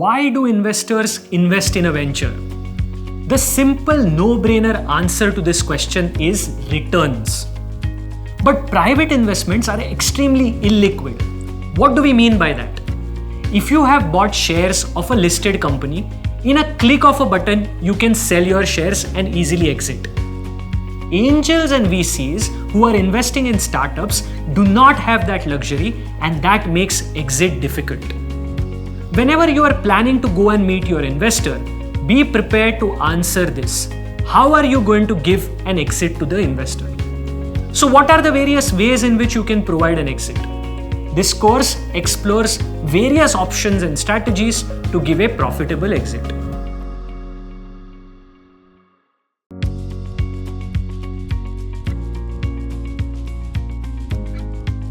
Why do investors invest in a venture? The simple no-brainer answer to this question is returns. But private investments are extremely illiquid. What do we mean by that? If you have bought shares of a listed company, in a click of a button, you can sell your shares and easily exit. Angels and VCs who are investing in startups do not have that luxury, and that makes exit difficult. Whenever you are planning to go and meet your investor, be prepared to answer this. How are you going to give an exit to the investor? So what are the various ways in which you can provide an exit? This course explores various options and strategies to give a profitable exit.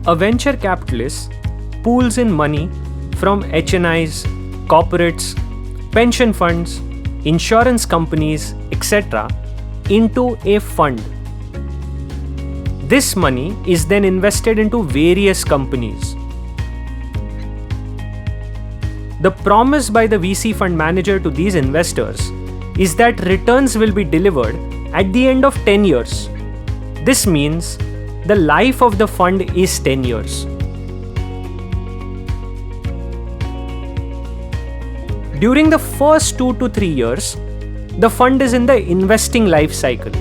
A venture capitalist pools in money from HNIs, corporates, pension funds, insurance companies, etc. into a fund. This money is then invested into various companies. The promise by the VC fund manager to these investors is that returns will be delivered at the end of 10 years. This means the life of the fund is 10 years. During the first 2 to 3 years, the fund is in the investing life cycle.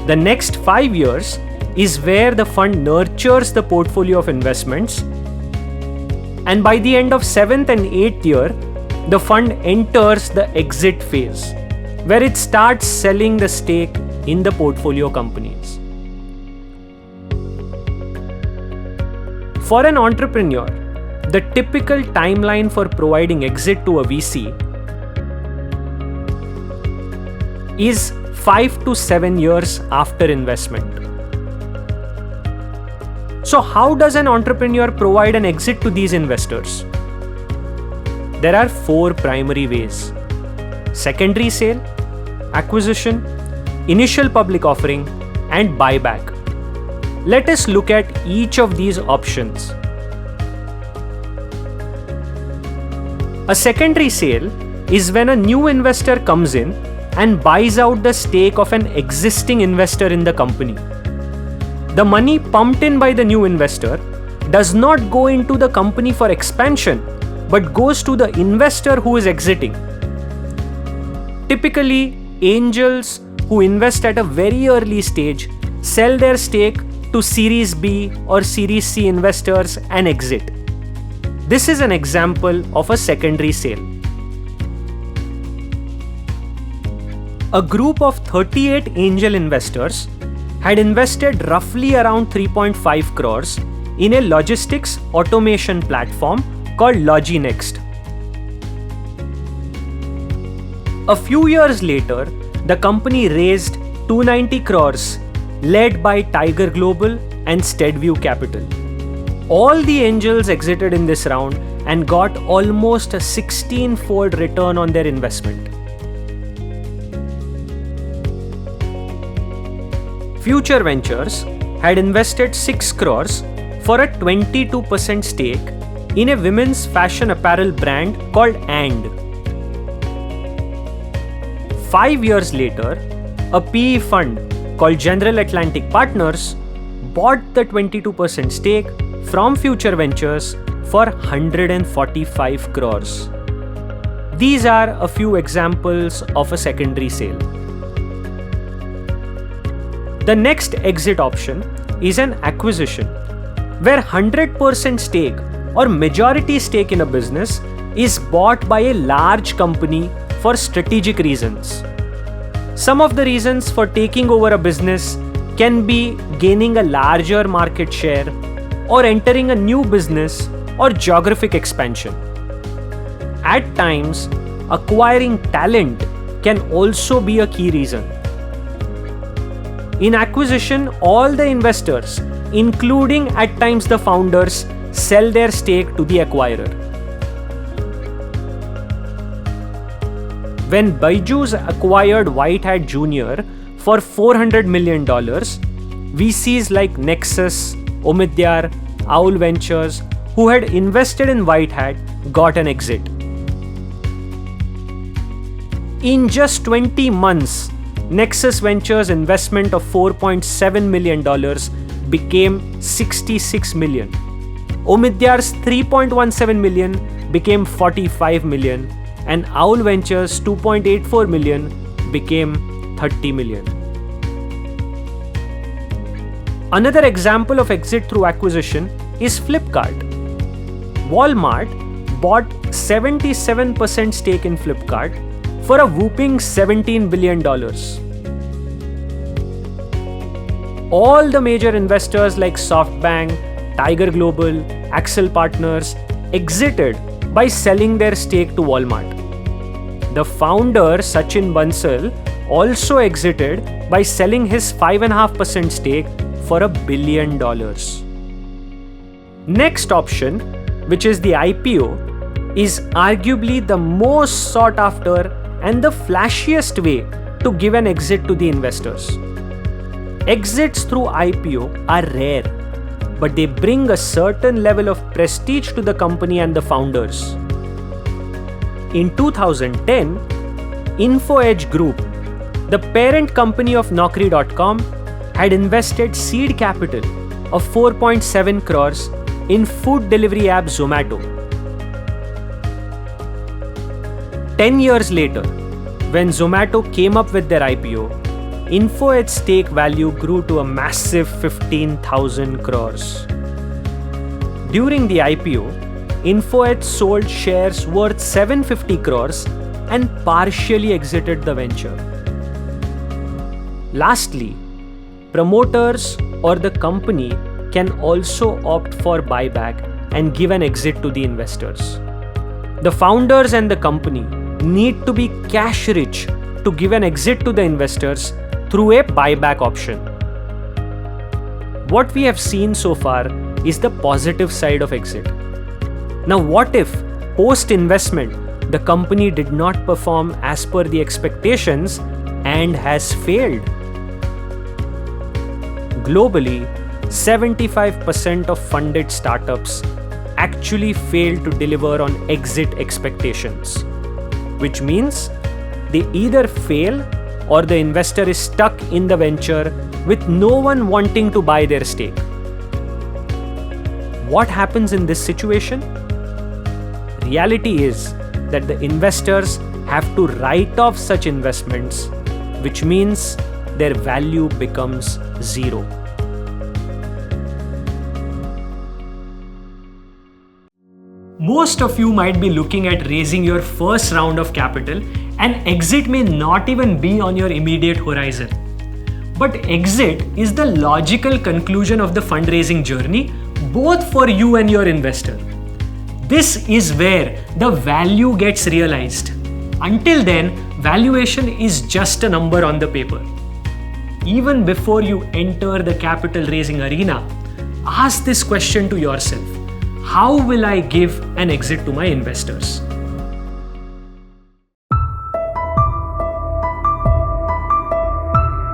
The next 5 years is where the fund nurtures the portfolio of investments, and by the end of 7th and 8th year, the fund enters the exit phase, where it starts selling the stake in the portfolio companies. For an entrepreneur, the typical timeline for providing exit to a VC is 5 to 7 years after investment. So how does an entrepreneur provide an exit to these investors? There are 4 primary ways: secondary sale, acquisition, initial public offering, and buyback. Let us look at each of these options. A secondary sale is when a new investor comes in and buys out the stake of an existing investor in the company. The money pumped in by the new investor does not go into the company for expansion, but goes to the investor who is exiting. Typically, angels who invest at a very early stage sell their stake to Series B or Series C investors and exit. This is an example of a secondary sale. A group of 38 angel investors had invested roughly around 3.5 crores in a logistics automation platform called Loginext. A few years later, the company raised 290 crores, led by Tiger Global and Steadview Capital. All the angels exited in this round and got almost a 16-fold return on their investment. Future Ventures had invested 6 crores for a 22% stake in a women's fashion apparel brand called And. 5 years later, a PE fund called General Atlantic Partners bought the 22% stake from Future Ventures for 145 crores. These are a few examples of a secondary sale. The next exit option is an acquisition, where 100% stake or majority stake in a business is bought by a large company for strategic reasons. Some of the reasons for taking over a business can be gaining a larger market share, or entering a new business, or geographic expansion. At times, acquiring talent can also be a key reason. In acquisition, all the investors, including at times the founders, sell their stake to the acquirer. When Byju's acquired White Hat Jr. for $400 million, VCs like Nexus, Omidyar, Owl Ventures, who had invested in White Hat got an exit. In just 20 months, Nexus Ventures' investment of $4.7 million became $66 million. Omidyar's $3.17 million became $45 million, and Owl Ventures' $2.84 million became $30 million. Another example of exit through acquisition is Flipkart. Walmart bought 77% stake in Flipkart for a whopping $17 billion. All the major investors like SoftBank, Tiger Global, Accel Partners exited by selling their stake to Walmart. The founder, Sachin Bansal, also exited by selling his 5.5% stake for $1 billion. Next option, which is the IPO, is arguably the most sought after and the flashiest way to give an exit to the investors. Exits through IPO are rare, but they bring a certain level of prestige to the company and the founders. In 2010, InfoEdge Group, the parent company of Naukri.com, had invested seed capital of 4.7 crores in food delivery app Zomato. 10 years later, when Zomato came up with their IPO, InfoEdge's stake value grew to a massive 15,000 crores. During the IPO, InfoEdge sold shares worth 750 crores and partially exited the venture. Lastly, promoters or the company can also opt for buyback and give an exit to the investors. The founders and the company need to be cash rich to give an exit to the investors through a buyback option. What we have seen so far is the positive side of exit. Now, what if post-investment the company did not perform as per the expectations and has failed? Globally, 75% of funded startups actually fail to deliver on exit expectations, which means they either fail or the investor is stuck in the venture with no one wanting to buy their stake. What happens in this situation? Reality is that the investors have to write off such investments, which means their value becomes zero. Most of you might be looking at raising your first round of capital, and exit may not even be on your immediate horizon. But exit is the logical conclusion of the fundraising journey, both for you and your investor. This is where the value gets realized. Until then, valuation is just a number on the paper. Even before you enter the capital raising arena, ask this question to yourself: how will I give an exit to my investors?